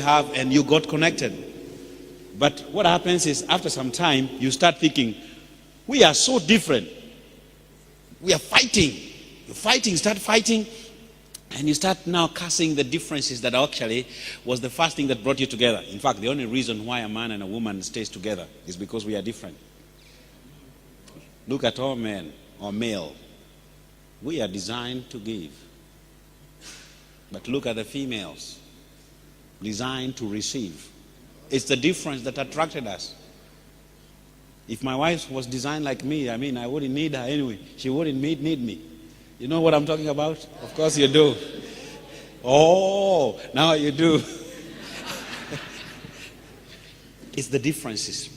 have, and you got connected. But what happens is, after some time, you start thinking, we are so different. We are fighting. Start fighting, and you start now cursing the differences that actually was the first thing that brought you together. In fact, the only reason why a man and a woman stays together is because we are different. Look at all men or male. We are designed to give. But look at the females, designed to receive. It's the difference that attracted us. If my wife was designed like me, I wouldn't need her anyway. She wouldn't need me. You know what I'm talking about? Of course you do. Oh, now you do. It's the differences.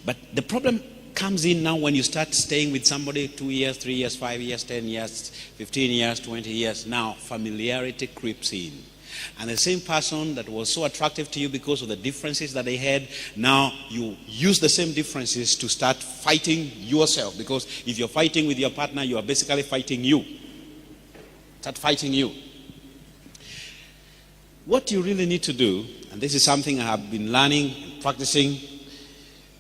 But the problem comes in now when you start staying with somebody 2 years, 3 years, 5 years, 10 years, 15 years, 20 years. Now familiarity creeps in. And the same person that was so attractive to you because of the differences that they had, now you use the same differences to start fighting yourself. Because if you're fighting with your partner, you are basically fighting you. Start fighting you. What you really need to do, and this is something I have been learning, practicing,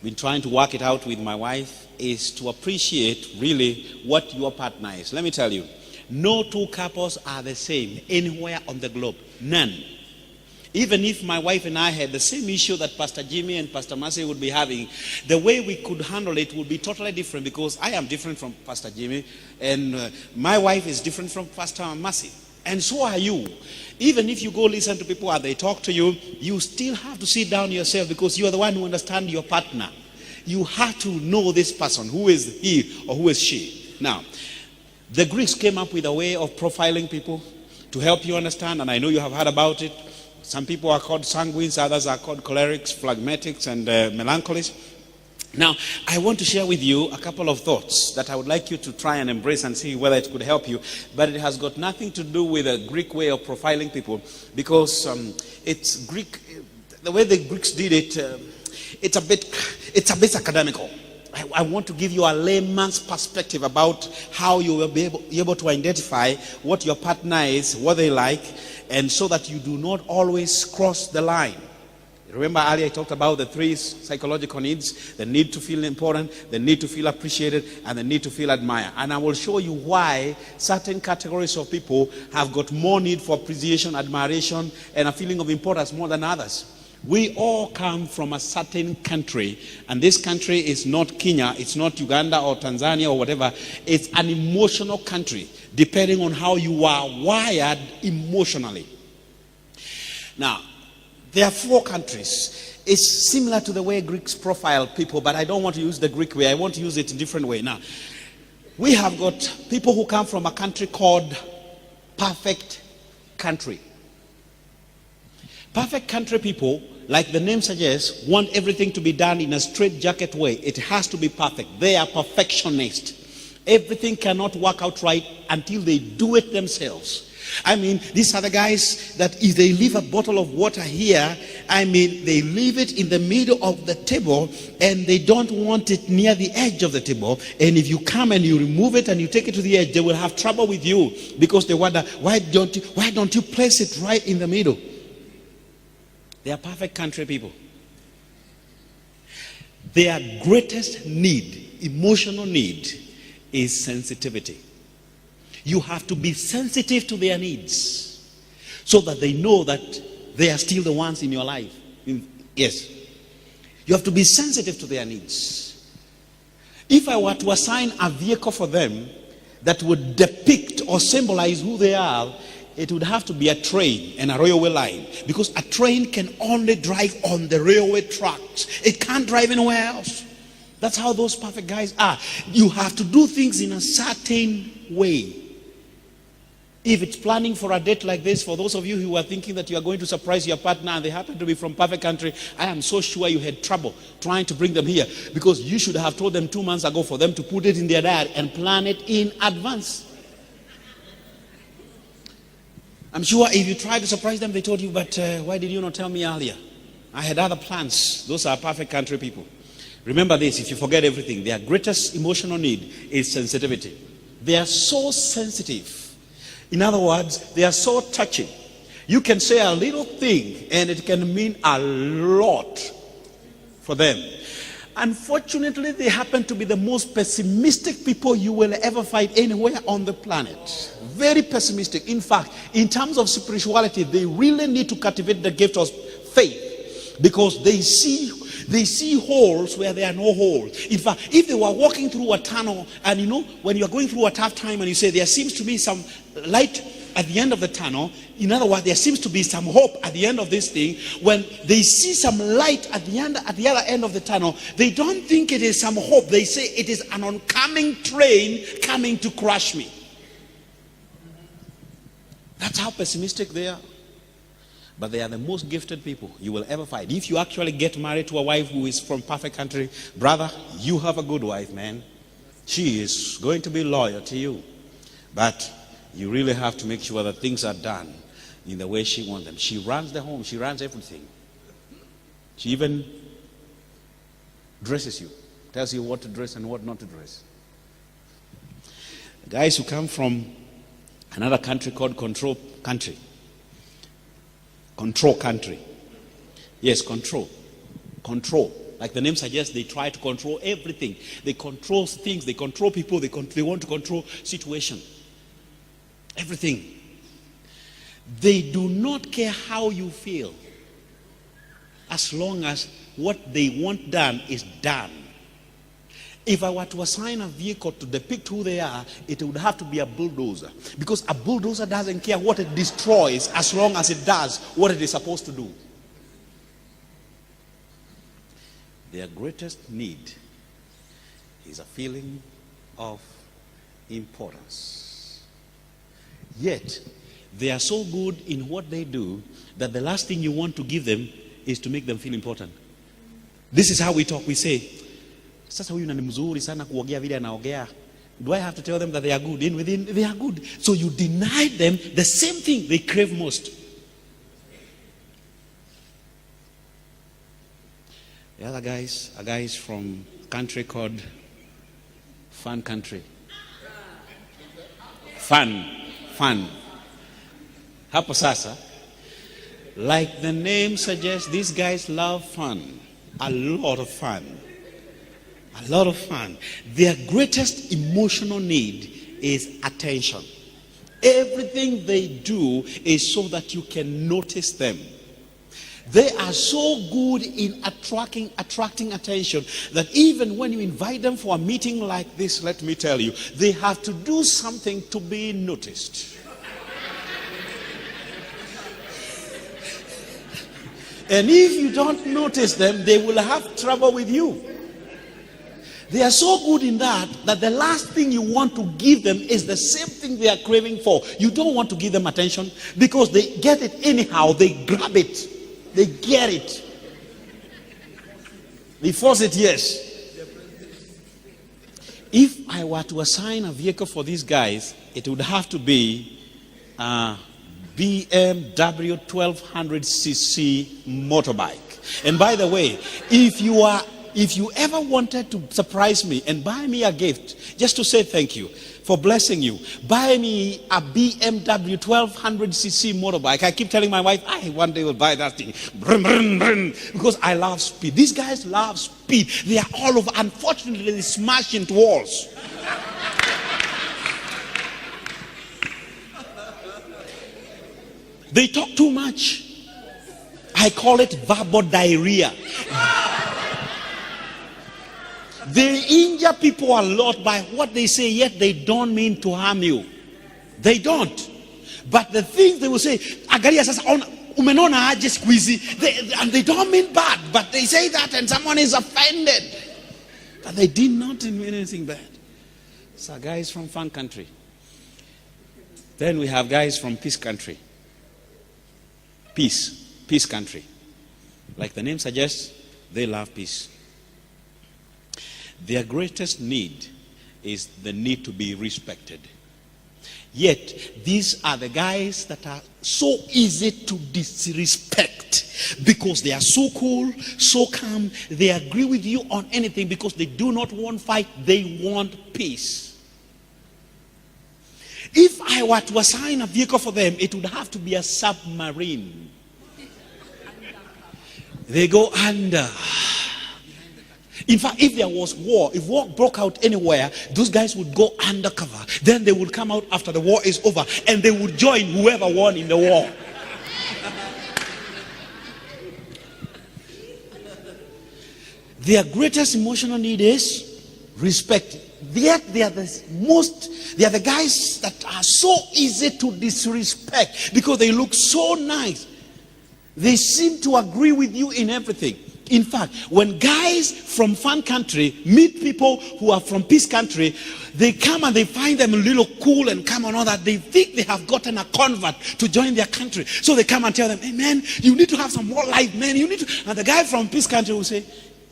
been trying to work it out with my wife, is to appreciate really what your partner is. Let me tell you, no two couples are the same anywhere on the globe. None. Even if my wife and I had the same issue that Pastor Jimmy and Pastor Mercy would be having, the way we could handle it would be totally different, because I am different from Pastor Jimmy, and my wife is different from Pastor Mercy. And so are you. Even if you go listen to people and they talk to you, you still have to sit down yourself, because you are the one who understands your partner. You have to know this person. Who is he or who is she? Now, the Greeks came up with a way of profiling people to help you understand, and I know you have heard about it. Some people are called sanguines, others are called cholerics, phlegmatics, and melancholies. Now, I want to share with you a couple of thoughts that I would like you to try and embrace and see whether it could help you. But it has got nothing to do with a Greek way of profiling people, because it's Greek. The way the Greeks did it, it's a bit academical. I want to give you a layman's perspective about how you will be able to identify what your partner is, what they like, and so that you do not always cross the line. Remember earlier I talked about the 3 psychological needs: the need to feel important, the need to feel appreciated, and the need to feel admired. And I will show you why certain categories of people have got more need for appreciation, admiration, and a feeling of importance more than others. We all come from a certain country, and this country is not Kenya, it's not Uganda or Tanzania or whatever. It's an emotional country, depending on how you are wired emotionally. Now, there are 4 countries. It's similar to the way Greeks profile people, but I don't want to use the Greek way. I want to use it a different way. Now, we have got people who come from a country called perfect country. Perfect country people, like the name suggests, want everything to be done in a straitjacket way. It has to be perfect. They are perfectionists. Everything cannot work out right until they do it themselves. These are the guys that if they leave a bottle of water here, they leave it in the middle of the table, and they don't want it near the edge of the table. And if you come and you remove it and you take it to the edge, they will have trouble with you, because they wonder, why don't you place it right in the middle? They are perfect country people. Their greatest need, emotional need, is sensitivity. You have to be sensitive to their needs so that they know that they are still the ones in your life. Yes. You have to be sensitive to their needs. If I were to assign a vehicle for them that would depict or symbolize who they are, it would have to be a train and a railway line, because a train can only drive on the railway tracks. It can't drive anywhere else. That's how those perfect guys are. You have to do things in a certain way. If it's planning for a date like this, for those of you who are thinking that you are going to surprise your partner and they happen to be from perfect country, I am so sure you had trouble trying to bring them here, because you should have told them 2 months ago for them to put it in their diary and plan it in advance. I'm sure if you tried to surprise them, they told you, but why did you not tell me earlier? I had other plans. Those are perfect country people. Remember this, if you forget everything, their greatest emotional need is sensitivity. They are so sensitive. In other words, they are so touchy. You can say a little thing and it can mean a lot for them. Unfortunately, they happen to be the most pessimistic people you will ever find anywhere on the planet. Very pessimistic. In fact, in terms of spirituality, they really need to cultivate the gift of faith, because they see holes where there are no holes. In fact, if they were walking through a tunnel, and when you're going through a tough time and you say there seems to be some light at the end of the tunnel, in other words, there seems to be some hope at the end of this thing. When they see some light at the other end of the tunnel, they don't think it is some hope. They say it is an oncoming train coming to crush me. That's how pessimistic they are. But they are the most gifted people you will ever find. If you actually get married to a wife who is from perfect country, brother, you have a good wife, man. She is going to be loyal to you. But you really have to make sure that things are done in the way she wants them. She runs the home. She runs everything. She even dresses you. Tells you what to dress and what not to dress. Guys who come from another country called control country. Control country. Yes, control. Control. Like the name suggests, they try to control everything. They control things. They control people. They want to control situation. Everything. They do not care how you feel, as long as what they want done is done. If I were to assign a vehicle to depict who they are, it would have to be a bulldozer. Because a bulldozer doesn't care what it destroys as long as it does what it is supposed to do. Their greatest need is a feeling of importance. Yet, they are so good in what they do that the last thing you want to give them is to make them feel important. This is how we talk. We say, sasa huyu ni mzuri sana kuogea vile anaogea. Do I have to tell them that they are good? They are good. So you deny them the same thing they crave most. The other guys are guys from a country called Fun Country. Fun. Hapo sasa, like the name suggests, these guys love fun. A lot of fun. A lot of fun. Their greatest emotional need is attention. Everything they do is so that you can notice them. They are so good in attracting attention that even when you invite them for a meeting like this, let me tell you, they have to do something to be noticed. And if you don't notice them, they will have trouble with you. They are so good in that the last thing you want to give them is the same thing they are craving for. You don't want to give them attention because they get it anyhow. They grab it. They get it. They force it, yes. If I were to assign a vehicle for these guys, it would have to be BMW 1200cc motorbike. And by the way, if you ever wanted to surprise me and buy me a gift just to say thank you for blessing you, buy me a BMW 1200cc motorbike. I keep telling my wife, I one day will buy that thing. Brum, brum, brum, because I love speed. These guys love speed. They are all over. Unfortunately, they smash into walls. They talk too much. I call it verbal diarrhea. They injure people a lot by what they say, yet they don't mean to harm you. They don't. But the things they will say, Agaria says, umenona aje squeezy, and they don't mean bad, but they say that and someone is offended. But they did not mean anything bad. So guys from Fun Country. Then we have guys from Peace Country. Peace Country. Like the name suggests, they love peace. Their greatest need is the need to be respected. Yet, these are the guys that are so easy to disrespect because they are so cool, so calm. They agree with you on anything because they do not want fight. They want peace. If I were to assign a vehicle for them, it would have to be a submarine. They go under. In fact, if there was war, if war broke out anywhere, those guys would go undercover. Then they would come out after the war is over and they would join whoever won in the war. Their greatest emotional need is respect. Yet they are the guys that are so easy to disrespect because they look so nice. They seem to agree with you in everything. In fact, when guys from fun country meet people who are from peace country, they come and they find them a little cool and come and all that. They think they have gotten a convert to join their country. So they come and tell them, hey man, you need to have some more life, man. You need to. And the guy from peace country will say,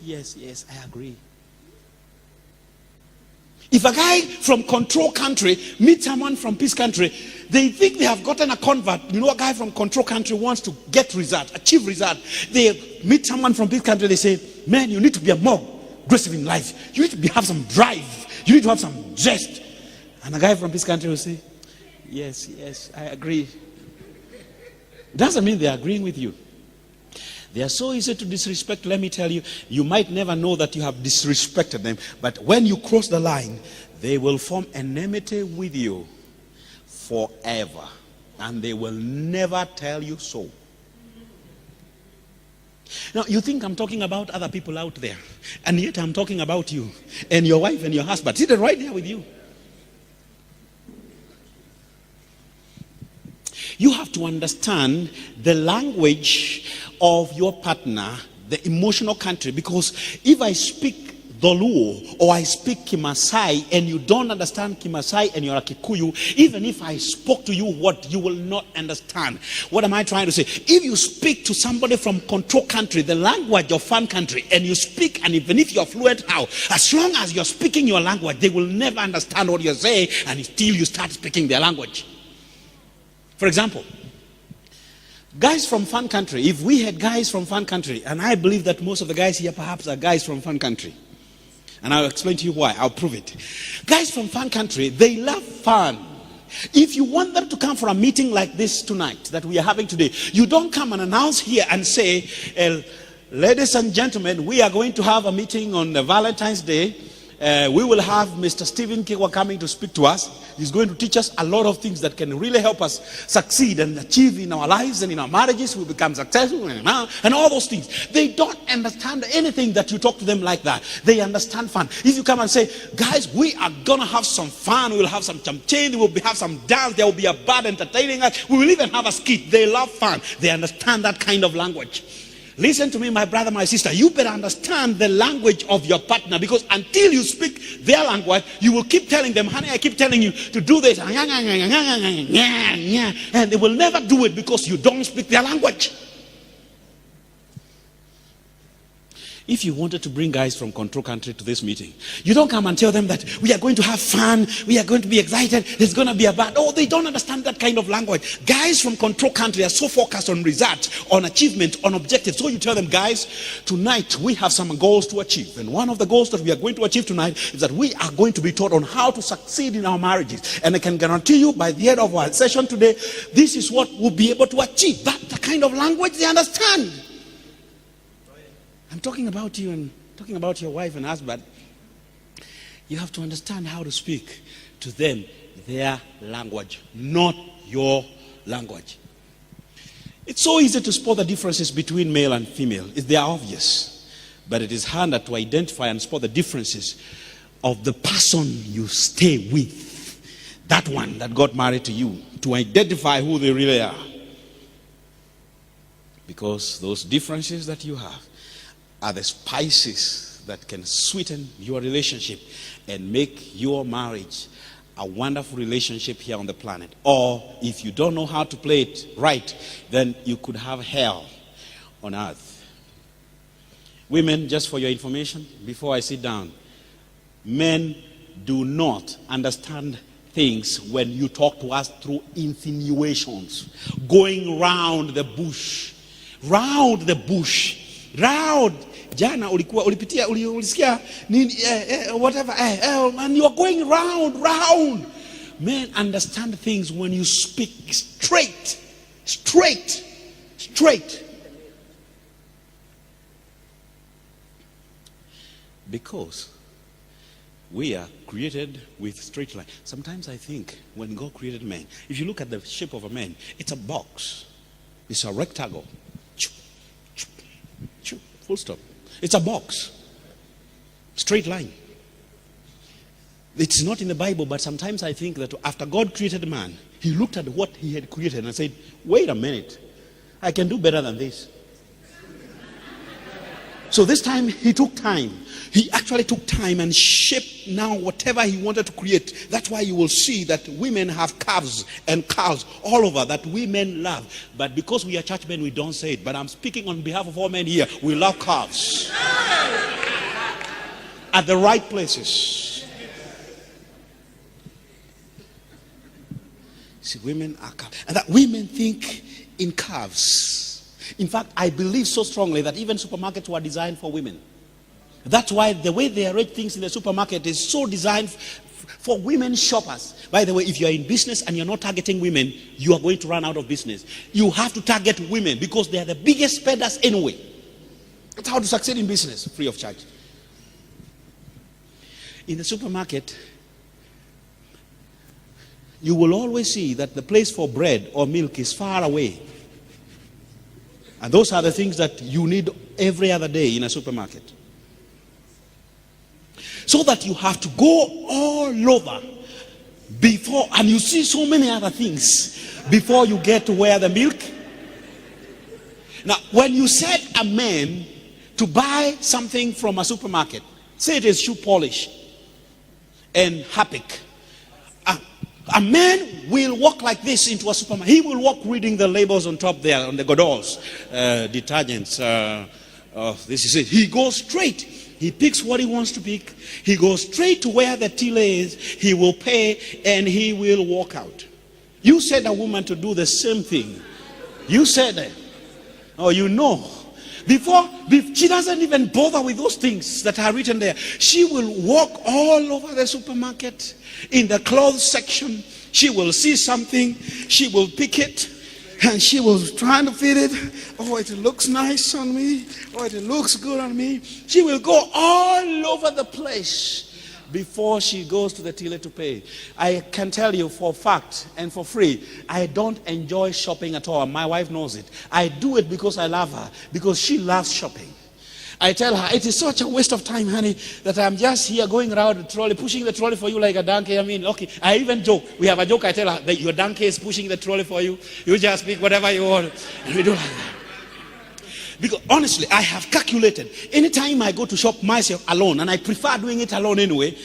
yes, I agree. If a guy from control country meets someone from peace country, they think they have gotten a convert. You know, a guy from control country wants to get result, achieve result. They meet someone from peace country, they say, man, you need to be more aggressive in life. You need to have some drive. You need to have some zest. And a guy from peace country will say, yes, I agree. Doesn't mean they're agreeing with you. They are so easy to disrespect. Let me tell you, you might never know that you have disrespected them, but when you cross the line, they will form enmity with you forever, and they will never tell you so. Now, you think I'm talking about other people out there, and yet I'm talking about you and your wife and your husband sitting right there with you. You have to understand the language of your partner, the emotional country, because if I speak Dholuo or I speak Kimasai and you don't understand Kimasai and you're a Kikuyu, even if I spoke to you what you will not understand. What am I trying to say? If you speak to somebody from control country, the language of fun country, and you speak, and even if you're fluent how, as long as you're speaking your language, they will never understand what you're saying until you start speaking their language. For example, guys from fun country, if we had guys from fun country, and I believe that most of the guys here perhaps are guys from fun country, and I'll explain to you why, I'll prove it. Guys from fun country, they love fun. If you want them to come for a meeting like this tonight, that we are having today, you don't come and announce here and say, ladies and gentlemen, we are going to have a meeting on Valentine's Day. We will have Mr. Stephen Kiwa coming to speak to us. He's going to teach us a lot of things that can really help us succeed and achieve in our lives and in our marriages. We become successful and all those things. They don't understand anything that you talk to them like that. They understand fun. If you come and say, guys, we are going to have some fun. We will have some champagne. We will have some dance. There will be a band entertaining us. We will even have a skit. They love fun. They understand that kind of language. Listen to me, my brother, my sister. You better understand the language of your partner, because until you speak their language, you will keep telling them, honey, I keep telling you to do this. And they will never do it because you don't speak their language. If you wanted to bring guys from control country to this meeting, you don't come and tell them that we are going to have fun, we are going to be excited, there's going to be a bad. Oh, they don't understand that kind of language. Guys from control country are so focused on results, on achievement, on objectives. So you tell them, guys, tonight we have some goals to achieve. And one of the goals that we are going to achieve tonight is that we are going to be taught on how to succeed in our marriages. And I can guarantee you by the end of our session today, this is what we'll be able to achieve. That's the kind of language they understand. I'm talking about you and talking about your wife and husband. You have to understand how to speak to them their language, not your language. It's so easy to spot the differences between male and female. They are obvious, but it is harder to identify and spot the differences of the person you stay with, that one that got married to you, to identify who they really are. Because those differences that you have are the spices that can sweeten your relationship and make your marriage a wonderful relationship here on the planet. Or if you don't know how to play it right, then you could have hell on earth. Women, just for your information, before I sit down, men do not understand things when you talk to us through insinuations, going round the bush, round. Jana ulisikia nini, whatever, and you are going round. Men understand things when you speak straight. Because we are created with straight line. Sometimes I think when God created man, if you look at the shape of a man, it's a box. It's a rectangle. Full stop. It's a box. Straight line. It's not in the Bible, but sometimes I think that after God created man, he looked at what he had created and said, wait a minute, I can do better than this. So this time he took time. He actually took time and shaped now whatever he wanted to create. That's why you will see that women have calves and cows all over that we men love. But because we are church men, we don't say it. But I'm speaking on behalf of all men here. We love calves. At the right places. See, women are calves. And that women think in calves. In fact, I believe so strongly that even supermarkets were designed for women. That's why the way they arrange things in the supermarket is so designed for women shoppers. By the way, if you're in business and you're not targeting women, you are going to run out of business. You have to target women because they are the biggest spenders anyway. That's how to succeed in business, free of charge. In the supermarket, you will always see that the place for bread or milk is far away. And those are the things that you need every other day in a supermarket. So that you have to go all over before, and you see so many other things before you get to where the milk. Now, when you set a man to buy something from a supermarket, say it is shoe polish and Harpic, a man will walk like this into a supermarket. He will walk reading the labels on top there, on the Godols, detergents. This is it. He goes straight. He picks what he wants to pick. He goes straight to where the till is. He will pay and he will walk out. You said a woman to do the same thing. You said that. Oh, you know. Before, she doesn't even bother with those things that are written there. She will walk all over the supermarket. In the clothes section, she will see something. She will pick it. And she was trying to fit it. Oh, it looks nice on me. Oh, it looks good on me. She will go all over the place before she goes to the tiller to pay. I can tell you for a fact and for free, I don't enjoy shopping at all. My wife knows it. I do it because I love her, because she loves shopping. I tell her, it is such a waste of time, honey, that I'm just here going around the trolley, pushing the trolley for you like a donkey. I mean, okay, I even joke. We have a joke. I tell her that your donkey is pushing the trolley for you. You just pick whatever you want. And we do like that. Because honestly, I have calculated, anytime I go to shop myself alone, and I prefer doing it alone anyway,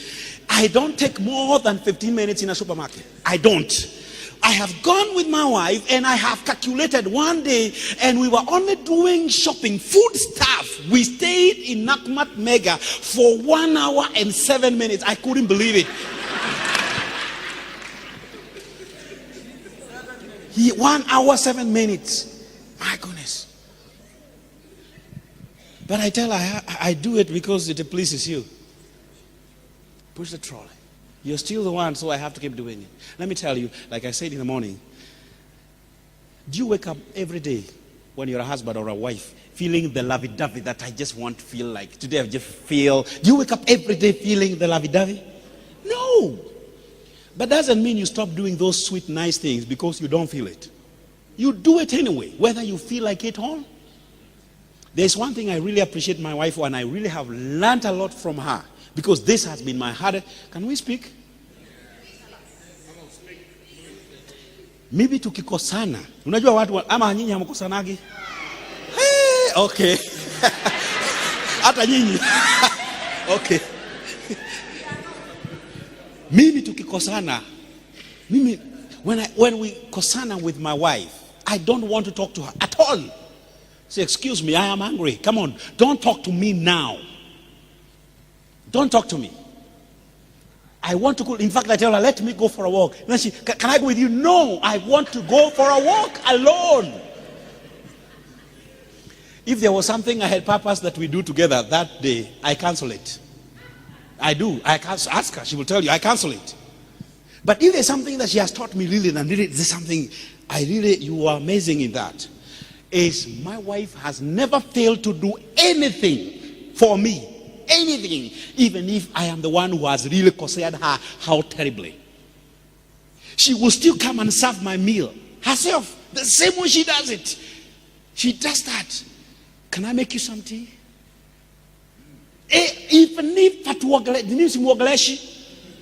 I don't take more than 15 minutes in a supermarket. I don't. I have gone with my wife and I have calculated one day, and we were only doing shopping, food stuff. We stayed in Nakumatt Mega for 1 hour and 7 minutes. I couldn't believe it. 1 hour, 7 minutes. My goodness. But I tell her, I do it because it pleases you. Push the trolley. You're still the one, so I have to keep doing it. Let me tell you, like I said in the morning, do you wake up every day when you're a husband or a wife feeling the lovey-dovey that I just want to feel like? Today I just feel. Do you wake up every day feeling the lovey-dovey? No. But doesn't mean you stop doing those sweet, nice things because you don't feel it. You do it anyway, whether you feel like it or not. There's one thing I really appreciate my wife for, and I really have learned a lot from her. Because this has been my hardest. Can we speak? Maybe tukikosana. Unajua watu ama nyinyi hamkosanagi? Hey, okay. Hata nyinyi. Okay. Mimi tukikosana. Mimi when we kosana with my wife, I don't want to talk to her at all. Say, excuse me, I am angry. Come on, don't talk to me now. Don't talk to me. I want to go. In fact, I tell her, let me go for a walk. And then she, can I go with you? No, I want to go for a walk alone. If there was something I had purpose that we do together that day, I cancel it. I do. I cancel. Ask her. She will tell you, I cancel it. But if there's something that she has taught me really, and really, there's something you are amazing in that, is my wife has never failed to do anything for me. Anything, even if I am the one who has really considered her how terribly. She will still come and serve my meal herself, the same way she does it. She does that. Can I make you some tea? Even if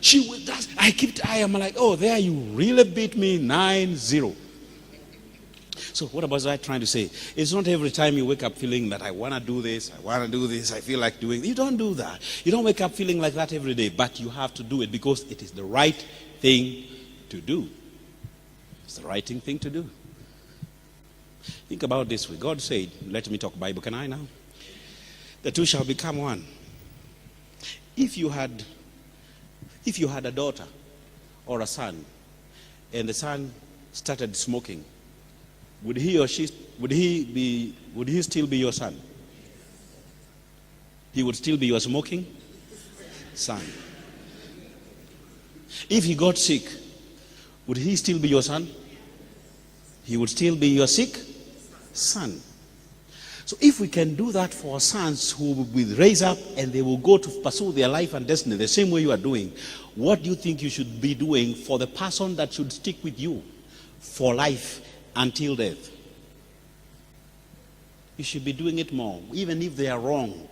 she will just, I am like, oh, there you really beat me 9-0. So what was I trying to say? It's not every time you wake up feeling that I want to do this, I feel like doing. You don't do that. You don't wake up feeling like that every day, but you have to do it because it is the right thing to do. It's the right thing to do. Think about this way. God said, let me talk Bible. Can I now? The two shall become one. If you had a daughter or a son, and the son started smoking, would he still be your son? He would still be your smoking son. If he got sick, would he still be your son? He would still be your sick son. So if we can do that for our sons who will raise up and they will go to pursue their life and destiny the same way you are doing, what do you think you should be doing for the person that should stick with you for life until death? You should be doing it more, even if they are wrong.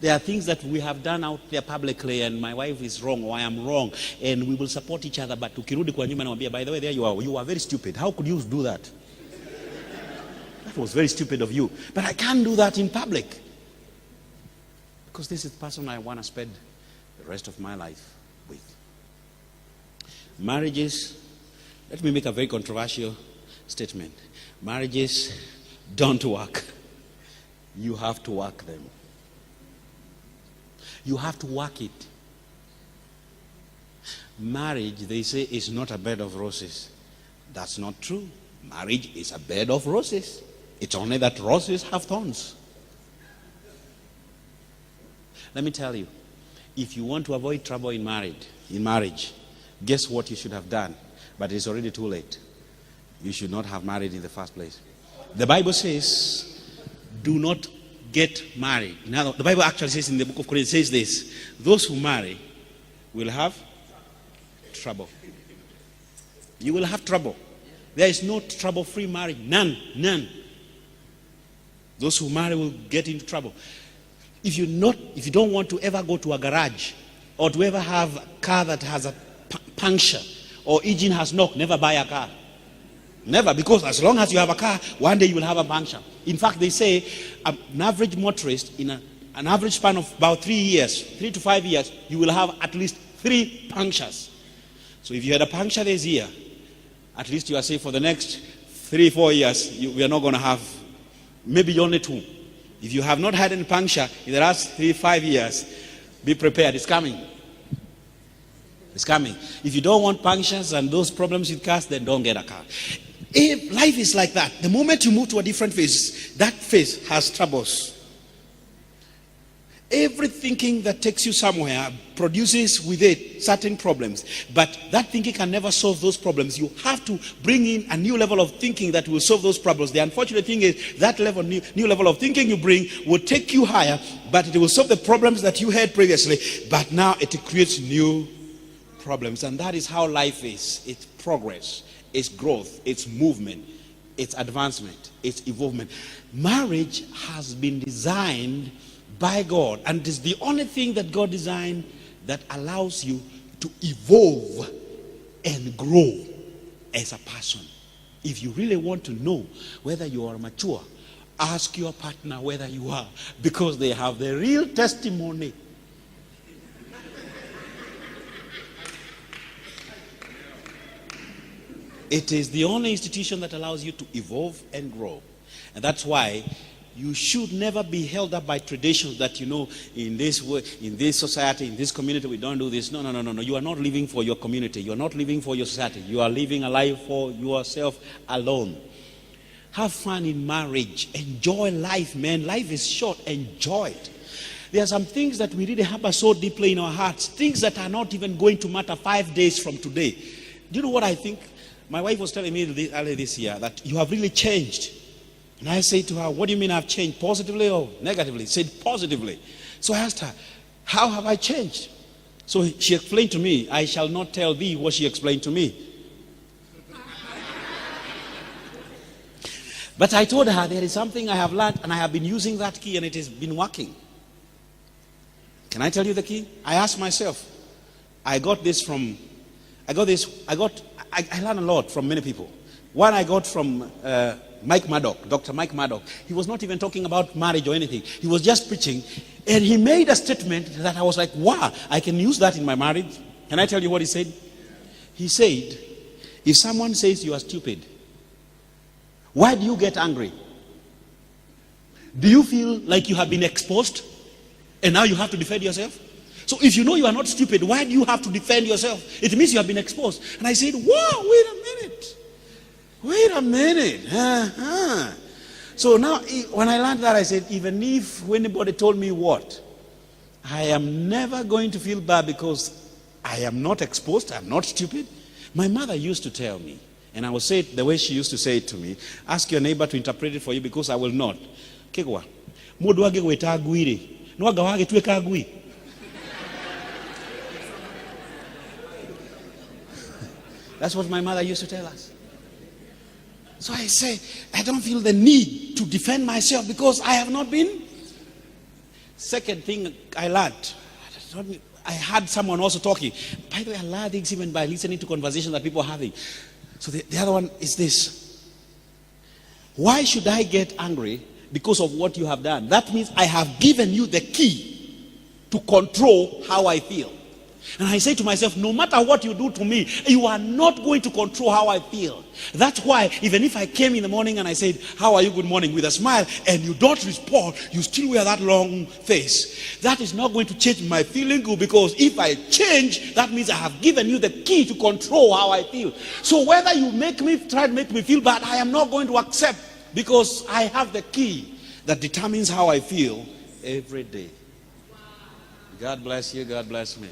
There are things that we have done out there publicly, and my wife is wrong or I am wrong, and we will support each other. But ukirudi kwa nyuma namwambia, by the way, there you are very stupid. How could you do that? That was very stupid of you. But I can't do that in public, because this is the person I want to spend the rest of my life with. Marriages, let me make a very controversial statement. Marriages don't work. You have to work them. You have to work it. Marriage, they say, is not a bed of roses. That's not true. Marriage is a bed of roses. It's only that roses have thorns. Let me tell you, if you want to avoid trouble in marriage, guess what you should have done? But it's already too late. You should not have married in the first place. The Bible says, do not get married. Now, the Bible actually says in the book of Corinthians, says this: those who marry will have trouble. You will have trouble. There is no trouble-free marriage. None. Those who marry will get into trouble. If you don't want to ever go to a garage or to ever have a car that has a puncture or engine has knocked, never buy a car. Never, because as long as you have a car, one day you will have a puncture. In fact, they say an average motorist in an average span of about 3 to 5 years, you will have at least 3 punctures. So if you had a puncture this year, at least you are safe for the next 3-4 years. We are not going to have, maybe only 2. If you have not had any puncture in the last 3-5 years, be prepared. It's coming. It's coming. If you don't want punctures and those problems with cars, then don't get a car. If life is like that, the moment you move to a different phase, that phase has troubles. Every thinking that takes you somewhere produces with it certain problems. But that thinking can never solve those problems. You have to bring in a new level of thinking that will solve those problems. The unfortunate thing is that new level of thinking you bring will take you higher, but it will solve the problems that you had previously. But now it creates new problems. And that is how life is. It's progress. It's growth, it's movement, it's advancement, it's evolvement. Marriage has been designed by God, and it is the only thing that God designed that allows you to evolve and grow as a person. If you really want to know whether you are mature, ask your partner whether you are, because they have the real testimony. It is the only institution that allows you to evolve and grow. And that's why you should never be held up by traditions that, in this way, in this society, in this community, we don't do this. No. You are not living for your community. You are not living for your society. You are living a life for yourself alone. Have fun in marriage. Enjoy life, man. Life is short. Enjoy it. There are some things that we really harbor so deeply in our hearts, things that are not even going to matter 5 days from today. Do you know what I think? My wife was telling me earlier this year that you have really changed. And I said to her, what do you mean I've changed? Positively or negatively? She said positively. So I asked her, how have I changed? So she explained to me, I shall not tell thee what she explained to me. But I told her there is something I have learned and I have been using that key and it has been working. Can I tell you the key? I asked myself, I learned a lot from many people. One I got from Mike Murdoch, Dr. Mike Murdoch. He was not even talking about marriage or anything. He was just preaching. And he made a statement that I was like, wow, I can use that in my marriage. Can I tell you what he said? He said, if someone says you are stupid, why do you get angry? Do you feel like you have been exposed and now you have to defend yourself? So if you know you are not stupid, why do you have to defend yourself? It means you have been exposed. And I said, whoa, wait a minute. So now when I learned that, I said, even if anybody told me what, I am never going to feel bad because I am not exposed, I am not stupid. My mother used to tell me, and I will say it the way she used to say it to me, ask your neighbor to interpret it for you because I will not. Kegwa, mundu wage gweta agwire, no aga wage tweka agwi. That's what my mother used to tell us. So I say, I don't feel the need to defend myself because I have not been. Second thing I learned, I had someone also talking. By the way, I learned things even by listening to conversations that people are having. So the other one is this. Why should I get angry because of what you have done? That means I have given you the key to control how I feel. And I say to myself, no matter what you do to me, you are not going to control how I feel. That's why even if I came in the morning and I said, how are you, good morning, with a smile, and you don't respond, you still wear that long face. That is not going to change my feeling good, because if I change, that means I have given you the key to control how I feel. So whether you try to make me feel bad, I am not going to accept, because I have the key that determines how I feel every day. God bless you. God bless me.